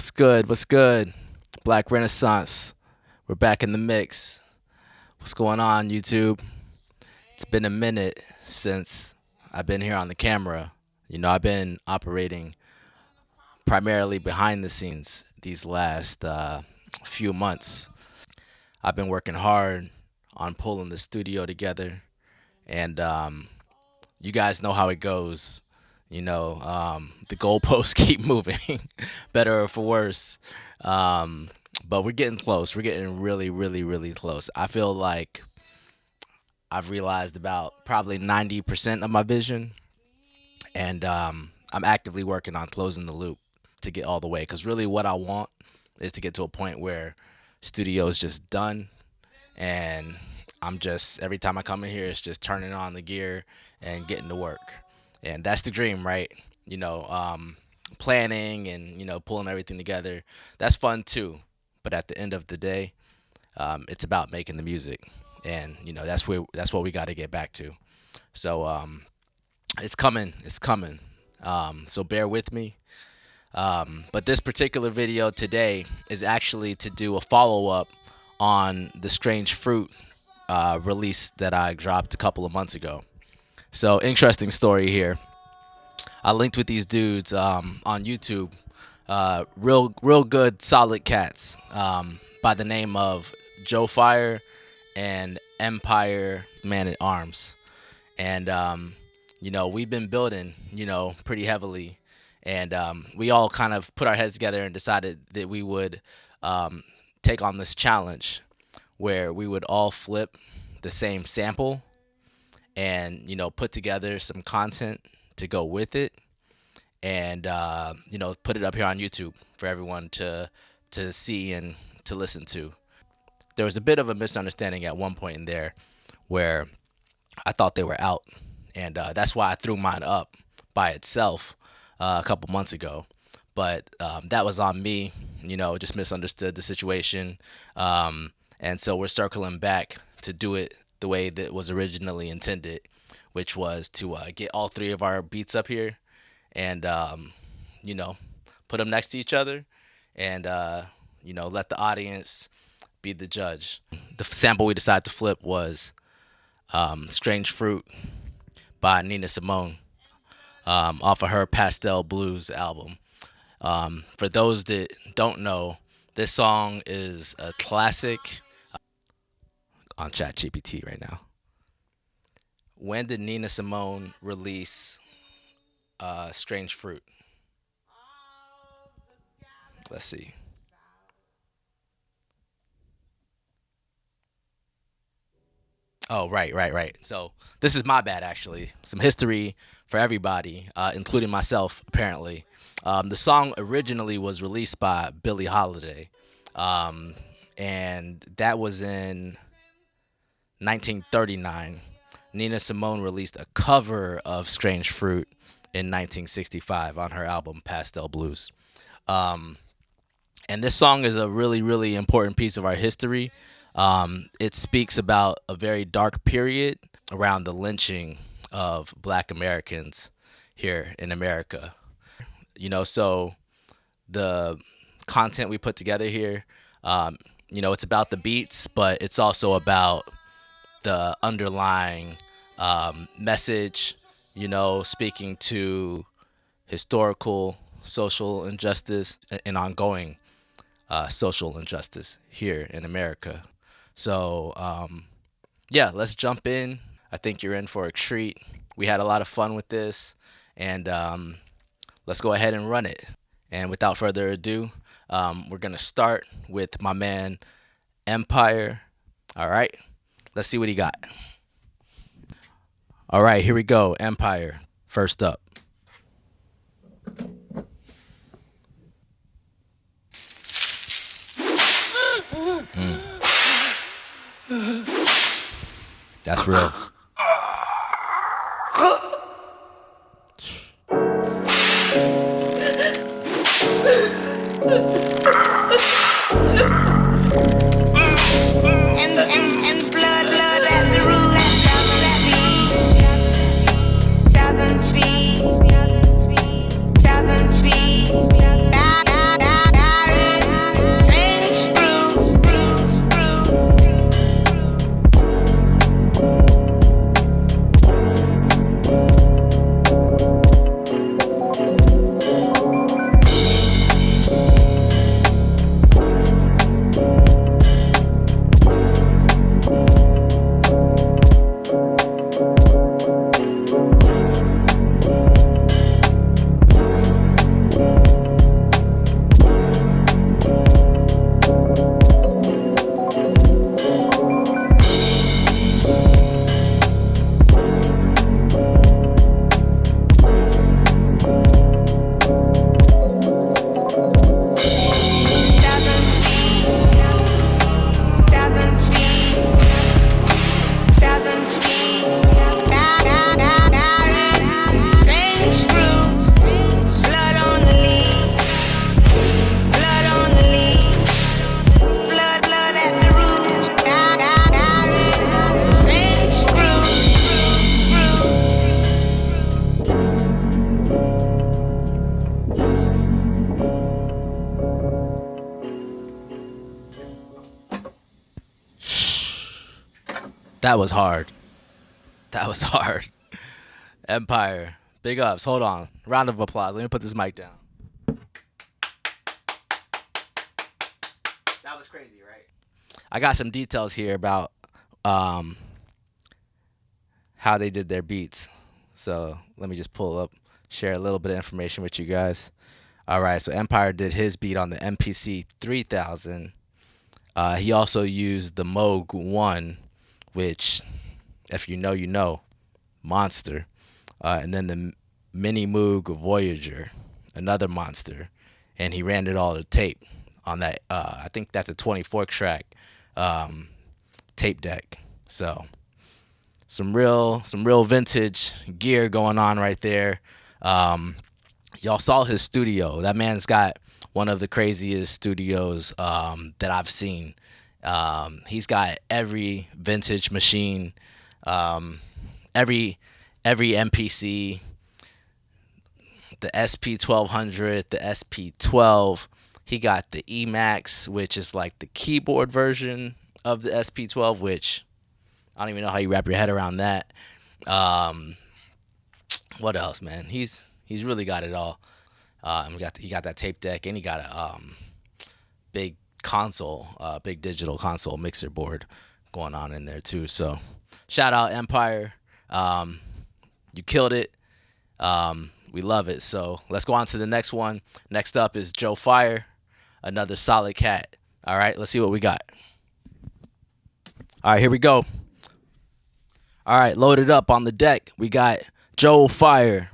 What's good? What's good? Black Renaissance. We're back in the mix. What's going on, YouTube? It's been a minute since I've been here on the camera. You know, I've been operating primarily behind the scenes these last few months. I've been working hard on pulling the studio together, and you guys know how it goes. You know, the goalposts keep moving, better or for worse. But we're getting close. We're getting really, really, really close. I feel like I've realized about probably 90% of my vision, and I'm actively working on closing the loop to get all the way. Because really what I want is to get to a point where studio is just done, and I'm just, every time I come in here, it's just turning on the gear and getting to work. And that's the dream, right? You know, planning and, you know, pulling everything together. That's fun too. But at the end of the day, it's about making the music. And, you know, that's what we got to get back to. So it's coming. It's coming. So bear with me. But this particular video today is actually to do a follow-up on the Strange Fruit release that I dropped a couple of months ago. So interesting story here. I linked with these dudes on YouTube, real good, solid cats by the name of Joe Fire and MPIRE Man at Arms. And, you know, we've been building, you know, pretty heavily. And we all kind of put our heads together and decided that we would take on this challenge where we would all flip the same sample and, you know, put together some content to go with it, and you know, put it up here on YouTube for everyone to see and to listen to. There was a bit of a misunderstanding at one point in there where I thought they were out, and that's why I threw mine up by itself a couple months ago. But that was on me, you know, just misunderstood the situation, and so we're circling back to do it the way that was originally intended, which was to get all three of our beats up here and, you know, put them next to each other and, you know, let the audience be the judge. The sample we decided to flip was Strange Fruit by Nina Simone off of her Pastel Blues album. For those that don't know, this song is a classic on ChatGPT right now. When did Nina Simone release Strange Fruit? Let's see. Oh, right. So this is my bad, actually. Some history for everybody, including myself, apparently. The song originally was released by Billie Holiday, and that was in 1939. Nina Simone released a cover of Strange Fruit in 1965 on her album Pastel Blues. And this song is a really, really important piece of our history. It speaks about a very dark period around the lynching of Black Americans here in America. You know, so the content we put together here, you know, it's about the beats, but it's also about the underlying message, you know, speaking to historical social injustice and ongoing social injustice here in America. So, yeah, let's jump in. I think you're in for a treat. We had a lot of fun with this, and let's go ahead and run it. And without further ado, we're going to start with my man, MPIRE. All right. Let's see what he got. All right, here we go. MPIRE, first up. That's real. And blood at the root. Southern trees. That was hard. That was hard. Empire. Big ups. Hold on. Round of applause. Let me put this mic down. That was crazy, right? I got some details here about how they did their beats. So let me just pull up, share a little bit of information with you guys. All right, so MPIRE did his beat on the MPC 3000. He also used the Moog One, which, if you know, you know, monster. And then the Minimoog Voyager, another monster. And he ran it all to tape on that. I think that's a 24 track tape deck. So some real vintage gear going on right there. Y'all saw his studio. That man's got one of the craziest studios that I've seen. He's got every vintage machine, every MPC, the SP1200, the SP12. He got the Emax, which is like the keyboard version of the SP12, which I don't even know how you wrap your head around that. What else, man? He's really got it all. He got that tape deck, and he got a big console, big digital console mixer board going on in there too. So shout out MPIRE. You killed it. We love it. So let's go on to the next one. Next up is Joe Fire, another solid cat. All right, let's see what we got. All right, here we go. All right, loaded up on the deck. We got Joe Fire.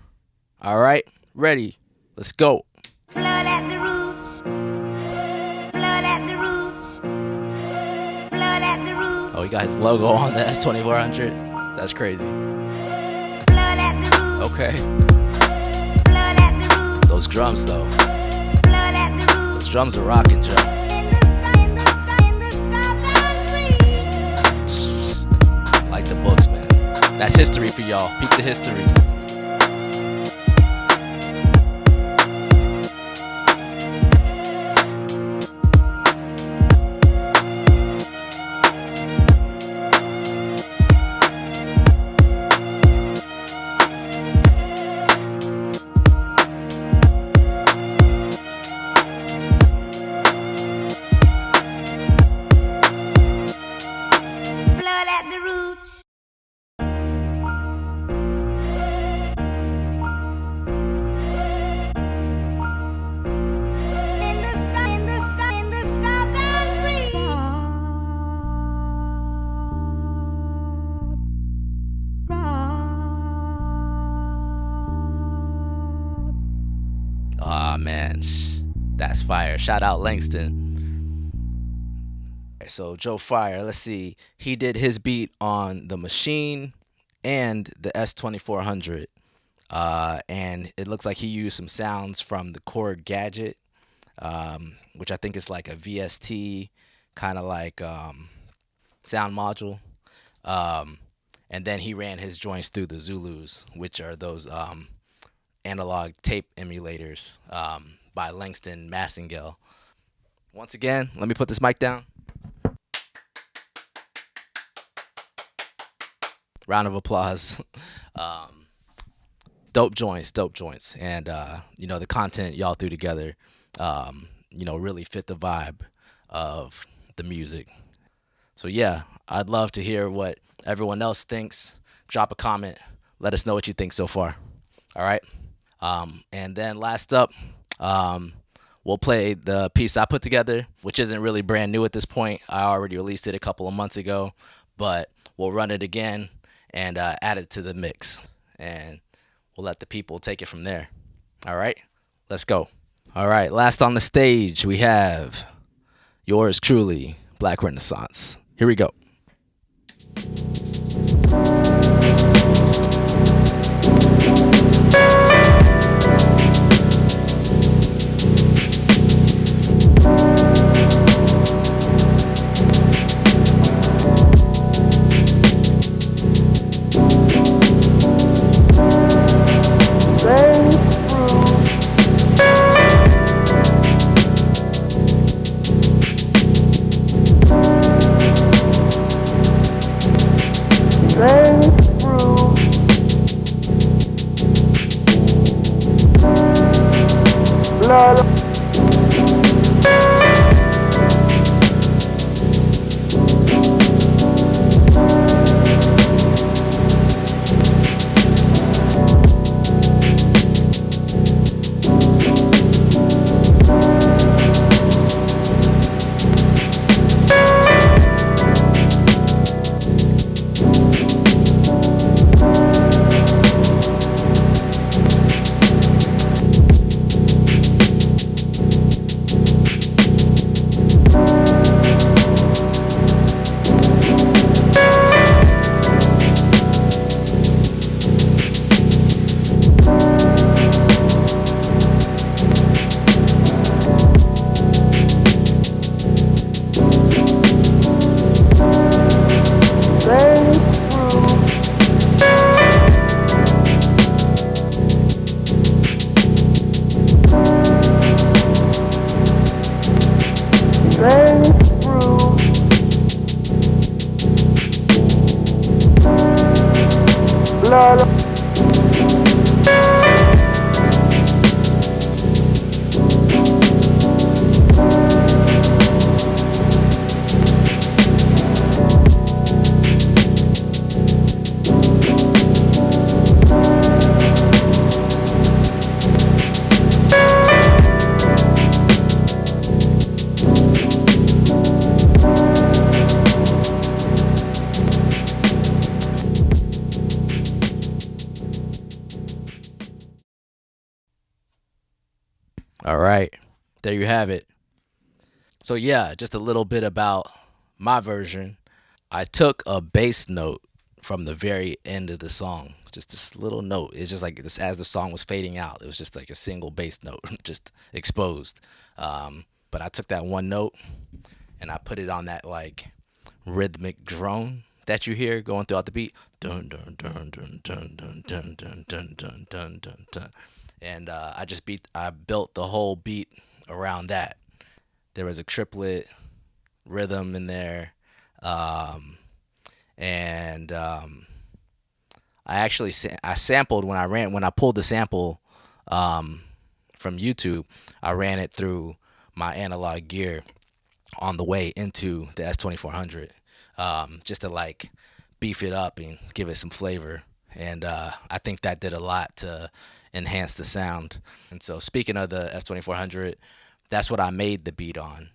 All right, ready. Let's go. Blood at the roots. Blood at the roots. Blood at the roots. Oh, he got his logo on the S2400. That's crazy. Blood at the roots. Okay. Blood at the roots. Those drums, though. Blood at the roots. Those drums are rocking, Joe. In the southern Like the books, man. That's history for y'all. Peep the history. Man, that's fire. Shout out Langston. So Joe Fire, let's see. He did his beat on the Maschine and the S2400. And it looks like he used some sounds from the Core Gadget, which I think is like a VST kind of like sound module. And then he ran his joints through the Zulus, which are those analog tape emulators by Langston Massengale. Once again, let me put this mic down. Round of applause. Dope joints. And, the content y'all threw together, really fit the vibe of the music. So, yeah, I'd love to hear what everyone else thinks. Drop a comment. Let us know what you think so far. All right? And then last up, we'll play the piece I put together, which isn't really brand new at this point. I already released it a couple of months ago, but we'll run it again and add it to the mix. And we'll let the people take it from there. All right, let's go. All right, last on the stage, we have yours truly, Black Renaissance. Here we go. All right, there you have it. So yeah, just a little bit about my version. I took a bass note from the very end of the song, just this little note. It's just like this as the song was fading out. It was just like a single bass note, just exposed. But I took that one note and I put it on that like rhythmic drone that you hear going throughout the beat. Dun dun dun dun dun dun dun dun dun dun dun dun dun. And I built the whole beat around that. There was a triplet rhythm in there, and I sampled when I pulled the sample from YouTube. I ran it through my analog gear on the way into the S2400, just to like beef it up and give it some flavor. And I think that did a lot to enhance the sound. And so, speaking of the S2400, that's what I made the beat on.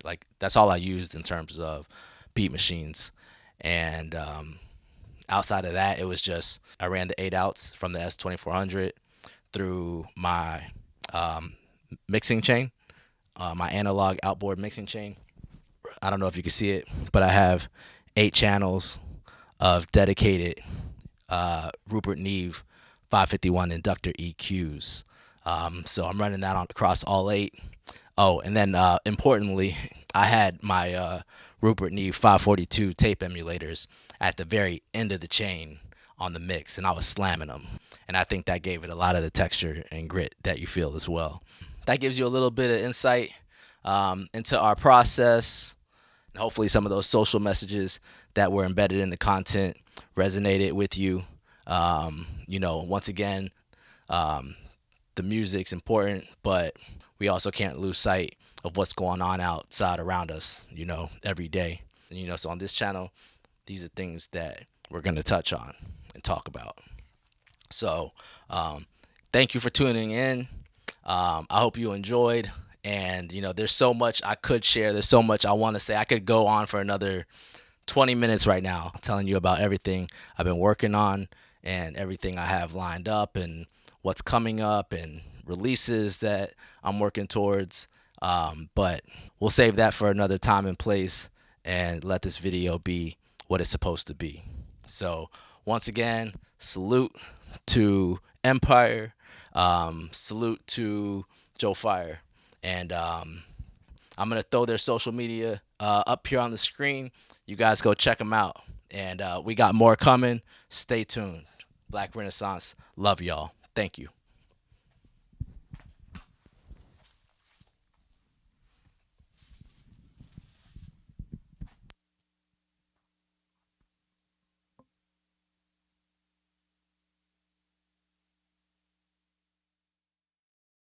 Like that's all I used in terms of beat machines. And outside of that, it was just I ran the 8 outs from the S2400 through my mixing chain, my analog outboard mixing chain. I don't know if you can see it, but I have 8 channels of dedicated Rupert Neve 551 inductor EQs. So I'm running that on across all 8. Oh, and then importantly, I had my Rupert Neve 542 tape emulators at the very end of the chain on the mix, and I was slamming them. And I think that gave it a lot of the texture and grit that you feel as well. That gives you a little bit of insight into our process, and hopefully some of those social messages that were embedded in the content resonated with you. Once again, the music's important, but we also can't lose sight of what's going on outside around us, every day. And, so on this channel, these are things that we're going to touch on and talk about. So, thank you for tuning in. I hope you enjoyed. And, there's so much I could share. There's so much I want to say. I could go on for another 20 minutes right now telling you about everything I've been working on and everything I have lined up and what's coming up and releases that I'm working towards. But we'll save that for another time and place and let this video be what it's supposed to be. So once again, salute to Empire, salute to Joe Fire. And I'm going to throw their social media up here on the screen. You guys go check them out. And we got more coming. Stay tuned. Black Renaissance. Love y'all. Thank you.